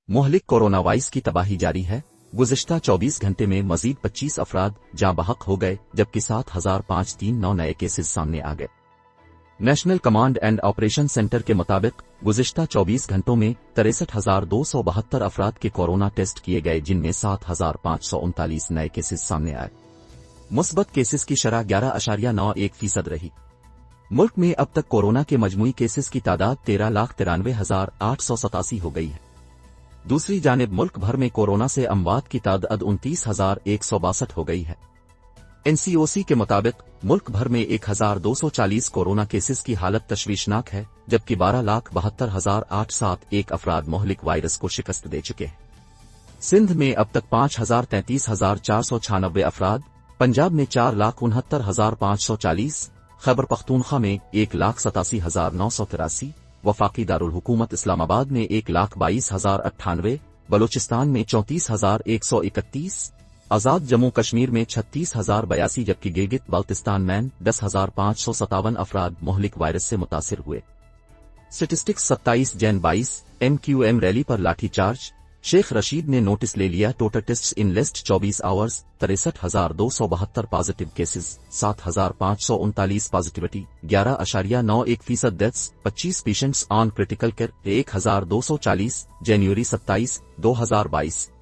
مہلک corona virus کی تباہی جاری ہے۔ گزشتہ 24 گھنٹے میں مزید 25 افراد جاں بحق ہو گئے جبکہ 7,539 نئے کیسز سامنے آ گئے۔ National command and operation centre کے مطابق گزشتہ 24 گھنٹوں میں 63,272 افراد کے کورونا ٹیسٹ کیے گئے جن میں 7,539 نئے کیسز سامنے آئے۔ مثبت کیسز کی شرح 11.91% رہی۔ ملک میں اب تک کورونا کے مجموعی کیسز کی تعداد 13,93,887 ہو گئی ہے۔ دوسری جانب ملک بھر میں کورونا سے اموات کی تعداد 29,162 ہو گئی ہے۔ NCOC کے مطابق ملک بھر میں 1,240 کورونا کیسز کی حالت تشویشناک ہے جبکہ 12,72,801 افراد مہلک وائرس کو شکست دے چکے ہیں۔ سندھ میں اب تک 5,33,496 افراد، پنجاب میں 4,69,540، خیبر پختونخوا میں 1,87,983، وفاقی دارالحکومت اسلام آباد میں 1,22,098، بلوچستان میں 34,131، آزاد جموں کشمیر میں 36,082 جبکہ گلگت بلتستان میں 10,557 افراد مہلک وائرس سے متاثر ہوئے۔ سٹیسٹکس 27 جین 22 MQM ریلی پر لاٹھی چارج، شیخ رشید نے نوٹس لے لیا total tests in last 24 hours, 63,272 positive cases, 7,539 positivity, 11.91% deaths, 25 patients on critical care, 1,240 January 27، 2022۔